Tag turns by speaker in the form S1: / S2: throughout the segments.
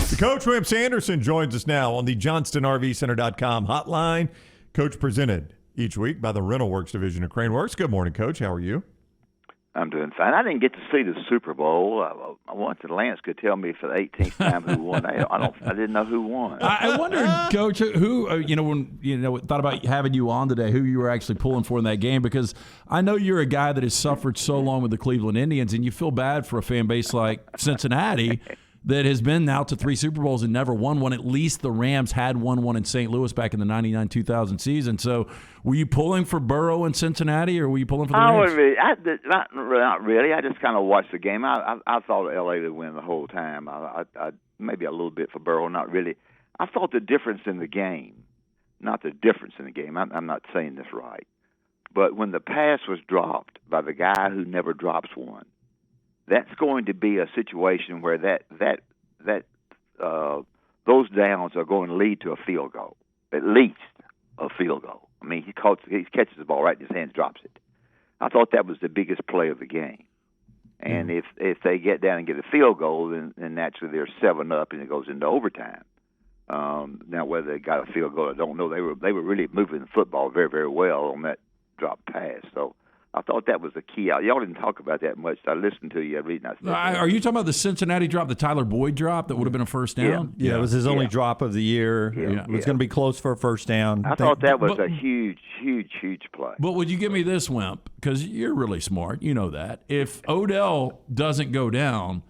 S1: The Coach Wimp Sanderson joins us now on the JohnstonRVCenter.com hotline. Coach, presented each week by the Rental Works division of Crane Works. Good morning, Coach. How are you?
S2: I'm doing fine. I didn't get to see the Super Bowl. I wanted Lance could tell me for the 18th time who won. I didn't know who won.
S3: I wondered, Coach, who when thought about having you on today, who you were actually pulling for in that game, because I know you're a guy that has suffered so long with the Cleveland Indians, and you feel bad for a fan base like Cincinnati that has been now to 3 Super Bowls and never won one. At least the Rams had won one in St. Louis back in the 99-2000 season. So were you pulling for Burrow in Cincinnati, or were you pulling for the Rams?
S2: Not really. I just kind of watched the game. I thought L.A. would win the whole time. I maybe a little bit for Burrow, not really. I thought the difference in the game, not the difference in the game. I'm not saying this right. But when the pass was dropped by the guy who never drops one, that's going to be a situation where those downs are going to lead to a field goal, at least a field goal. I mean, he catches the ball right in his hands, drops it. I thought that was the biggest play of the game. And if they get down and get a field goal, then naturally they're 7-up and it goes into overtime. Now whether they got a field goal, I don't know. They were really moving the football very, very well on that drop pass. So I thought that was the key. Y'all didn't talk about that much. I listened to you.
S3: Are you talking about the Cincinnati drop, the Tyler Boyd drop that would have been a first down?
S1: Yeah, it was his only drop of the year. Yeah. It was going to be close for a first down.
S2: I thought that was a huge, huge, huge play.
S3: But would you give me this, Wimp? Because you're really smart. You know that. If Odell doesn't go down,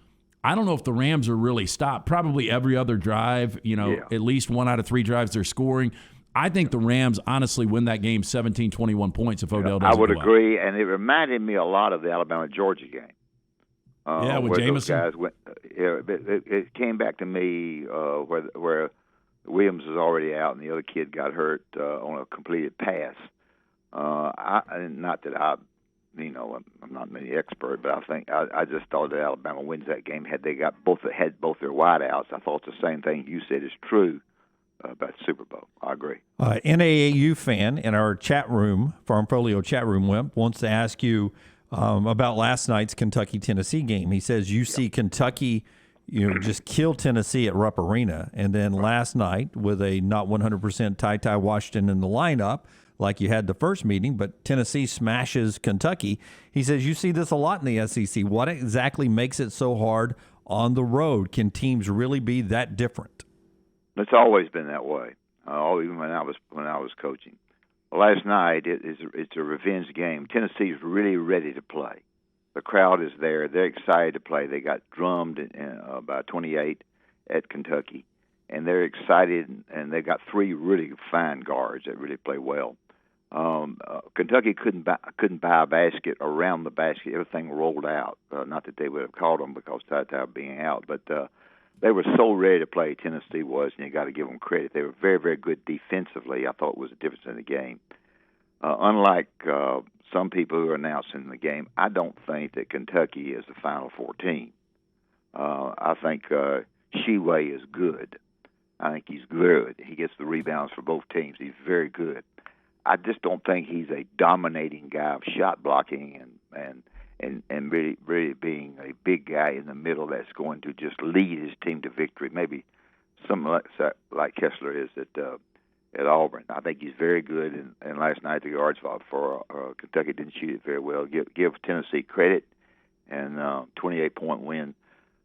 S3: I don't know if the Rams are really stopped. Probably every other drive, at least 1 out of 3 drives they're scoring. I think the Rams honestly win that game 17, 21 points if Odell doesn't
S2: I would
S3: go
S2: agree,
S3: out.
S2: And it reminded me a lot of the Alabama-Georgia game.
S3: With Jameson.
S2: Those guys went, it came back to me where Williams was already out and the other kid got hurt on a completed pass. Not that I'm not any expert, but I think I just thought that Alabama wins that game had both their wideouts. I thought the same thing you said is true about the Super Bowl. I agree.
S1: NAAU fan in our chat room, Farmfolio chat room, Wimp, wants to ask you about last night's Kentucky-Tennessee game. He says you see Kentucky, just kill Tennessee at Rupp Arena, and then last night with a not 100% Ty Washington in the lineup, like you had the first meeting, but Tennessee smashes Kentucky. He says you see this a lot in the SEC. What exactly makes it so hard on the road? Can teams really be that different?
S2: It's always been that way, even when I was coaching. Last night, it's a revenge game. Tennessee's really ready to play. The crowd is there. They're excited to play. They got drummed by 28 at Kentucky, and they're excited, and they got 3 really fine guards that really play well. Kentucky couldn't buy a basket around the basket. Everything rolled out. Not that they would have called them because Ty being out, but they were so ready to play, Tennessee was, and you got to give them credit. They were very, very good defensively. I thought it was a difference in the game. Unlike some people who are announcing the game, I don't think that Kentucky is the Final Four team. I think Sheway is good. I think he's good. He gets the rebounds for both teams. He's very good. I just don't think he's a dominating guy of shot blocking and really, really being a big guy in the middle that's going to just lead his team to victory. Maybe something like Kessler is at Auburn. I think he's very good. And last night the guards for Kentucky didn't shoot it very well. Give Tennessee credit, and 28-point win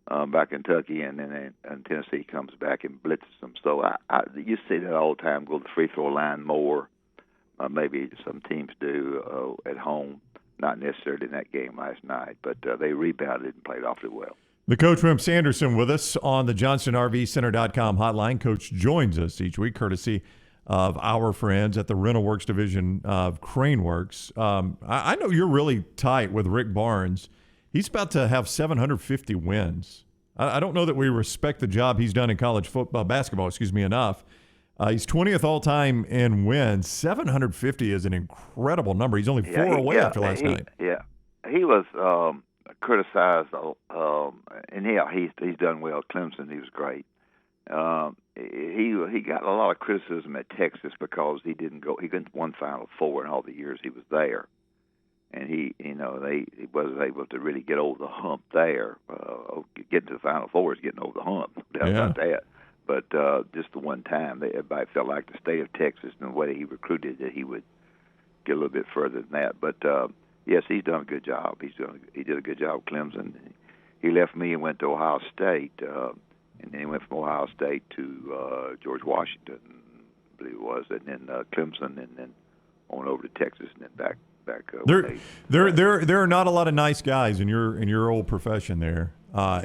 S2: by Kentucky, and then Tennessee comes back and blitzes them. So you see that all the time. Go to the free throw line more. Maybe some teams do at home. Not necessarily in that game last night, but they rebounded and played awfully well.
S1: The Coach Wimp Sanderson with us on the JohnstonRVCenter.com hotline. Coach joins us each week, courtesy of our friends at the Rental Works division of Crane Works. I know you're really tight with Rick Barnes. He's about to have 750 wins. I don't know that we respect the job he's done in college basketball, enough. He's 20th all-time in wins. 750 is an incredible number. He's only 4 away after last night.
S2: Yeah, he was criticized, and he's done well. Clemson, he was great. He got a lot of criticism at Texas because he couldn't won Final Four in all the years he was there. and he wasn't able to really get over the hump there. Getting to the Final Four is getting over the hump, no doubt about that. But just the one time, everybody felt like the state of Texas and the way he recruited that he would get a little bit further than that. But yes, he's done a good job. He did a good job at Clemson. He left me and went to Ohio State, and then he went from Ohio State to George Washington, I believe it was, and then Clemson, and then on over to Texas, and then back.
S4: There are not a lot of nice guys in your old profession there.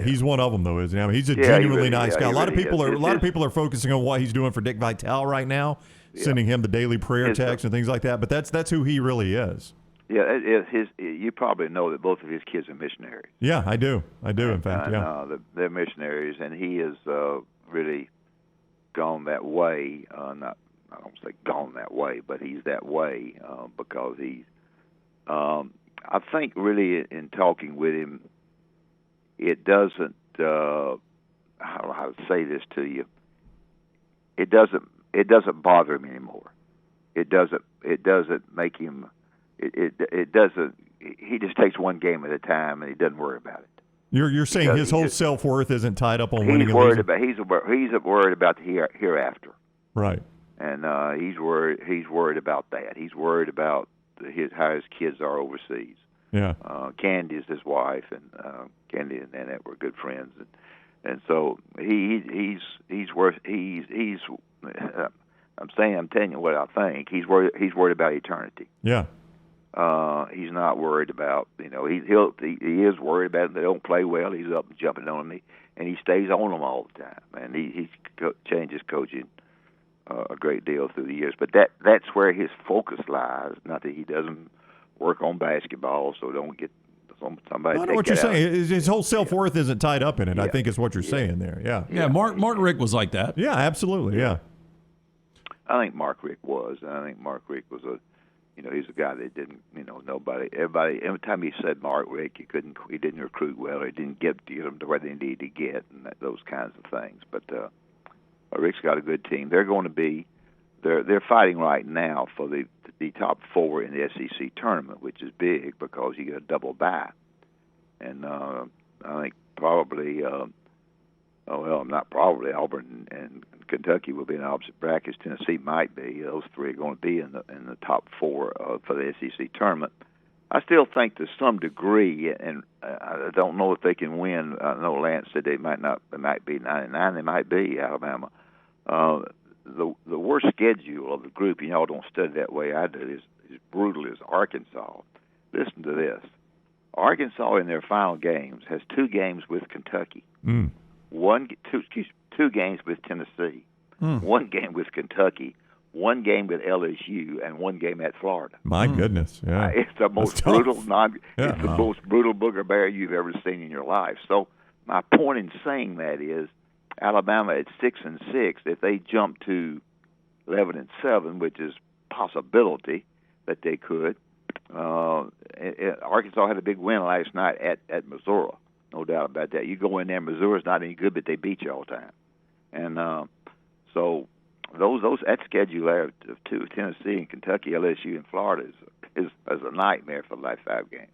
S4: He's one of them, though, isn't he? I mean, he's a genuinely nice guy. A lot of people are focusing on what he's doing for Dick Vitale right now, sending him the daily prayer text and things like that. But that's who he really is.
S2: Yeah, you probably know that both of his kids are missionaries.
S4: Yeah, I do. In fact,
S2: they're missionaries, and he has really gone that way. I don't say gone that way, but he's that way because he's. I think really in talking with him, it doesn't. How to say this to you? It doesn't bother him anymore. It doesn't make him. It doesn't. He just takes one game at a time, and he doesn't worry about it.
S4: You're saying his whole self-worth isn't tied up on winning.
S2: He's worried about the hereafter.
S4: Right.
S2: And he's worried about that. He's worried about how his kids are overseas.
S4: Yeah.
S2: Candy is his wife, and Candy and Nanette were good friends, and so he's I'm telling you what I think. He's worried about eternity.
S4: Yeah.
S2: He's not worried about, he is worried about them. They don't play well. He's up and jumping on me, and he stays on them all the time. And he's changes coaching a great deal through the years. But that's where his focus lies. Not that he doesn't work on basketball, so don't get somebody. I know
S4: what you're saying. His whole self-worth isn't tied up in it. Yeah. I think is what you're saying there. Yeah.
S3: Yeah. Mark Richt was like that.
S4: Yeah, absolutely. Yeah.
S2: I think Mark Richt was. I think Mark Richt was he's a guy that didn't, everybody, every time he said Mark Richt, he didn't recruit well, he didn't get them to where they needed to get, and those kinds of things. But Richt's got a good team. They're going to be, they're fighting right now for the top four in the SEC tournament, which is big because you get a double bye. And I think probably, not probably, Auburn and Kentucky will be in opposite brackets. Tennessee might be. Those three are going to be in the top four for the SEC tournament. I still think to some degree, and I don't know if they can win. I know Lance said they might not. They might be 99. They might be Alabama. The worst schedule of the group, and y'all don't study that way I do, is brutal. Is Arkansas. Listen to this. Arkansas in their final games has 2 games with Kentucky. Two games with Tennessee, 1 game with Kentucky, 1 game with LSU, and 1 game at Florida.
S4: My goodness, yeah,
S2: it's the most brutal It's the most brutal booger bear you've ever seen in your life. So my point in saying that is, Alabama at 6-6, if they jump to 11-7, which is possibility that they could. Arkansas had a big win last night at Missouri. No doubt about that. You go in there, Missouri's not any good, but they beat you all the time. And so that schedule there of Tennessee and Kentucky, LSU, and Florida is a nightmare for the last 5 games.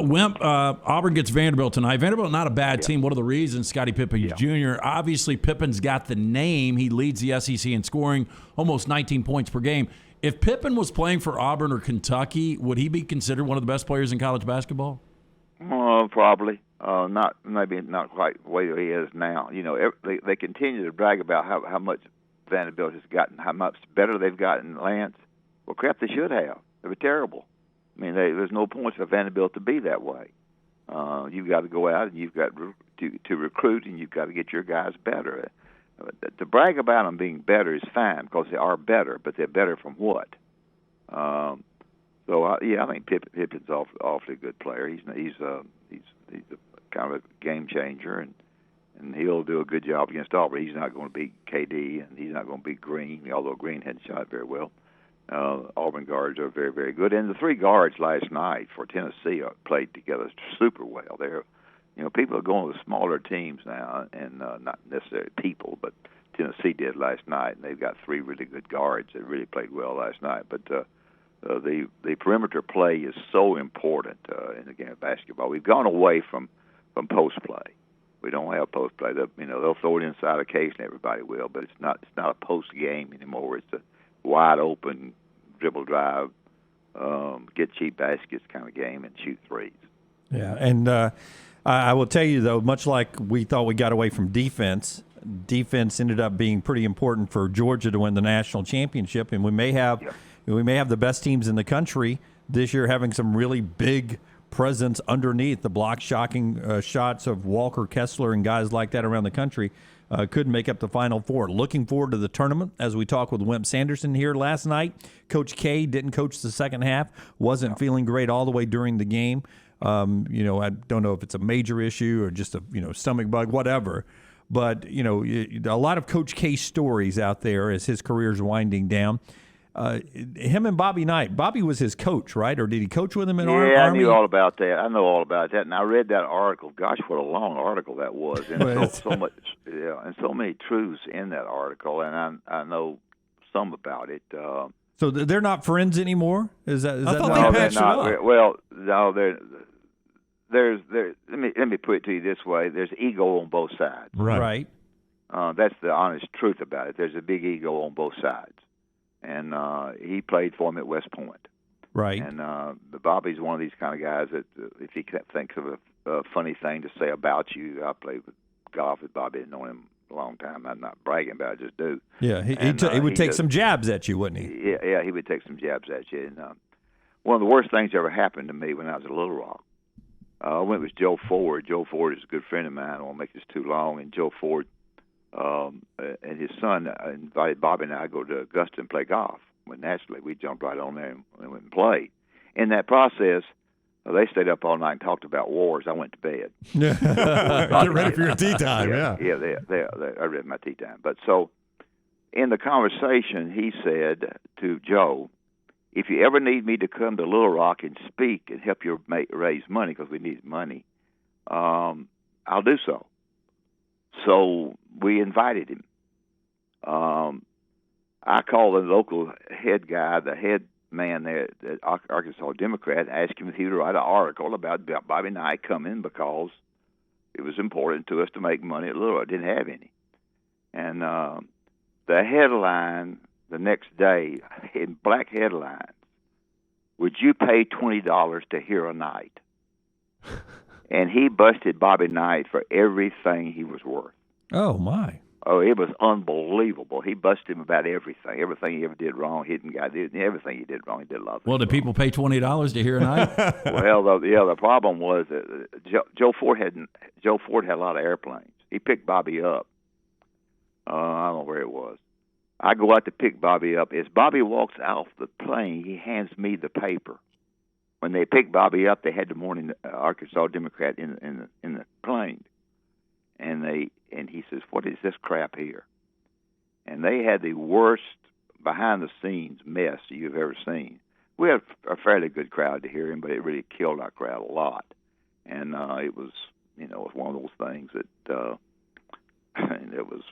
S3: Wimp, Auburn gets Vanderbilt tonight. Vanderbilt, not a bad team. One of the reasons, Scottie Pippen Jr., obviously Pippen's got the name. He leads the SEC in scoring, almost 19 points per game. If Pippen was playing for Auburn or Kentucky, would he be considered one of the best players in college basketball?
S2: Probably. Maybe not quite the way he is now. They continue to brag about how much Vanderbilt has gotten, how much better they've gotten, Lance. Well, crap, they should have. They were terrible. I mean, there's no points for Vanderbilt to be that way. You've got to go out and you've got to recruit, and you've got to get your guys better. To brag about them being better is fine because they are better, but they're better from what? I think Pippen's awfully good player. He's a kind of a game changer, and he'll do a good job against Auburn. He's not going to beat KD, and he's not going to beat Green, although Green hadn't shot very well. Auburn guards are very, very good, and the 3 guards last night for Tennessee played together super well. People are going with smaller teams now, and not necessarily people, but Tennessee did last night, and they've got 3 really good guards that really played well last night. But the perimeter play is so important in the game of basketball. We've gone away from post play. We don't have post play. They'll throw it inside occasionally. Everybody will, but it's not a post game anymore. It's a wide open dribble drive, get cheap baskets kind of game and shoot threes.
S1: Yeah, and I will tell you though, much like we thought we got away from defense ended up being pretty important for Georgia to win the national championship, and we may have the best teams in the country this year, having some really big presence underneath the block shocking shots of Walker Kessler and guys like that around the country. Couldn't make up the Final Four. Looking forward to the tournament as we talk with Wimp Sanderson here last night. Coach K didn't coach the second half, wasn't feeling great all the way during the game. I don't know if it's a major issue or just a stomach bug, whatever. But a lot of Coach K stories out there as his career's winding down. Him and Bobby Knight. Bobby was his coach, right? Or did he coach with him in Army?
S2: Yeah, I knew all about that. I know all about that, and I read that article. Gosh, what a long article that was, and so much, and so many truths in that article, and I know some about it.
S1: So they're not friends anymore? Is that
S4: thought they patched it up.
S2: Well, no, there's let me put it to you this way: there's ego on both sides.
S1: Right.
S2: That's the honest truth about it. There's a big ego on both sides. And he played for him at West Point.
S1: Right.
S2: And Bobby's one of these kind of guys that if he thinks of a funny thing to say about you, I played with golf with Bobby. I've known him a long time. I'm not bragging about it, I just do.
S1: Yeah, he would take some jabs at you, wouldn't he?
S2: Yeah, he would take some jabs at you. And one of the worst things that ever happened to me when I was at Little Rock, I went with Joe Ford. Joe Ford is a good friend of mine. I won't make this too long. And Joe Ford and his son invited Bobby and I to go to Augusta and play golf. Well, naturally, we jumped right on there and went and played. In that process, they stayed up all night and talked about wars. I went to bed.
S4: Get ready for your tea time, yeah.
S2: I read my tea time. But so in the conversation, he said to Joe, if you ever need me to come to Little Rock and speak and help you raise money, because we need money, I'll do so. So we invited him. I called the local head guy, the head man there at Arkansas Democrat, and asked him if he would write an article about Bobby Knight coming because it was important to us to make money at Little. I didn't have any. And the headline the next day, in black headlines, would you pay $20 to hear a Knight? And he busted Bobby Knight for everything he was worth.
S1: Oh, my.
S2: Oh, it was unbelievable. He busted him about everything. Everything he ever did wrong, everything he did wrong, he did a lot of
S3: Well, did people pay $20 to hear a Knight?
S2: Well, the problem was that Joe Ford had a lot of airplanes. He picked Bobby up. I don't know where it was. I go out to pick Bobby up. As Bobby walks off the plane, he hands me the paper. When they picked Bobby up, they had the morning Arkansas Democrat in the plane, and he says, "What is this crap here?" And they had the worst behind the scenes mess you've ever seen. We had a fairly good crowd to hear him, but it really killed our crowd a lot. And it was one of those things that it was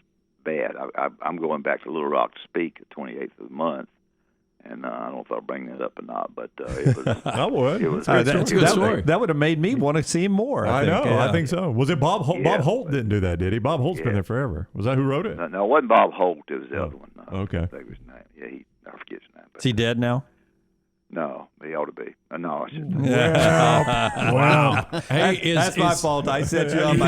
S2: bad. I'm going back to Little Rock to speak the 28th of the month. And I don't know if I'll bring that up or not, but it was.
S4: I would.
S2: It was.
S3: That's a good story.
S1: That would have made me want to see him more.
S4: I know.
S1: Yeah.
S4: I think so. Was it Bob Holt? Bob Holt didn't do that, did he? Bob Holt's been there forever. Was that who wrote it?
S2: No, it wasn't Bob Holt. It was the other one. No,
S4: Okay.
S2: I think his name. Yeah, I forget his name.
S1: Is he dead now?
S2: No, he ought to be. No, I shouldn't.
S4: Wow.
S3: Hey,
S1: That's my fault. I set you up.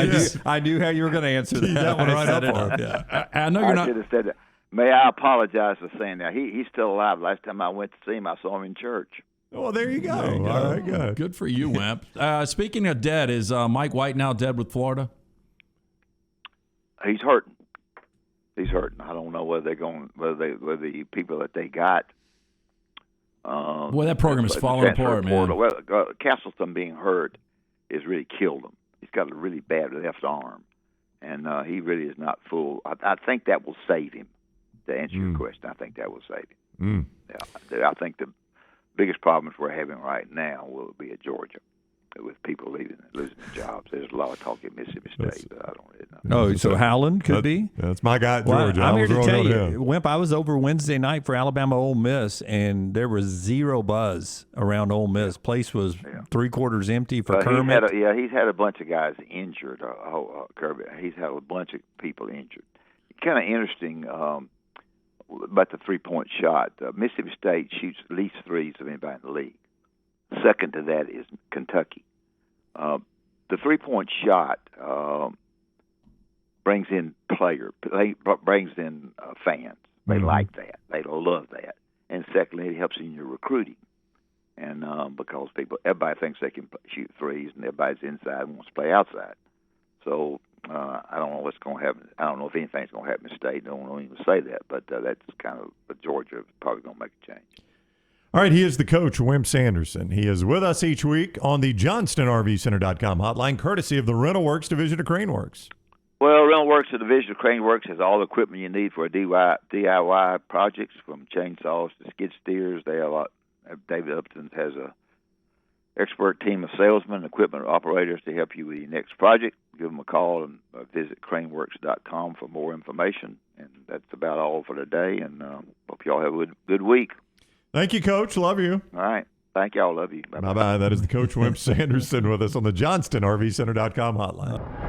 S1: I knew how you were going to answer that.
S4: that one
S1: I
S4: right
S1: set
S4: up
S1: it
S4: on.
S1: up. Yeah.
S3: I know you're
S2: I
S3: not.
S2: should have said that. May I apologize for saying that. He's still alive. Last time I went to see him, I saw him in church.
S4: Well, there you go.
S3: There you go.
S4: All right, good.
S3: Good for you, Wimp. Speaking of dead, is Mike White now dead with Florida?
S2: He's hurting. I don't know whether the people that they got.
S3: Boy, that program is falling apart, man.
S2: Well, Castleton being hurt has really killed him. He's got a really bad left arm, and he really is not full. I think that will save him. To answer your question, I think that will save him. Yeah, I think the biggest problems we're having right now will be at Georgia. with people losing their jobs. There's a lot of talk at Mississippi State, but I don't really know.
S1: Oh, so Howland could be?
S4: That's my guy at
S1: Well,
S4: Georgia.
S1: I'm
S4: I
S1: here
S4: was
S1: to
S4: wrong
S1: tell
S4: on
S1: you,
S4: him.
S1: Wimp, I was over Wednesday night for Alabama Ole Miss, and there was zero buzz around Ole Miss. Place was three-quarters empty for Kermit.
S2: He's had a bunch of guys injured. Kirby. He's had a bunch of people injured. Kind of interesting about the three-point shot. Mississippi State shoots the least threes of anybody in the league. Second to that is Kentucky. The three-point shot brings in brings in fans. They like that. They love that. And secondly, it helps in your recruiting. And because everybody thinks they can shoot threes, and everybody's inside and wants to play outside. So I don't know what's going to happen. I don't know if anything's going to happen in State. I don't even say that, but that's kind of Georgia probably going to make a change.
S4: All right, he is the coach, Wimp Sanderson. He is with us each week on the JohnstonRVCenter.com hotline, courtesy of the Rental Works division of Crane Works.
S2: Well, Rental Works, the division of Crane Works, has all the equipment you need for a DIY projects, from chainsaws to skid steers. David Upton has a expert team of salesmen, equipment operators to help you with your next project. Give them a call and visit craneworks.com for more information. And that's about all for today. And hope you all have a good week.
S4: Thank you, Coach. Love you.
S2: All right. Thank y'all. Love you. Bye-bye.
S4: Bye-bye. That is the Coach Wimp Sanderson with us on the JohnstonRVCenter.com hotline.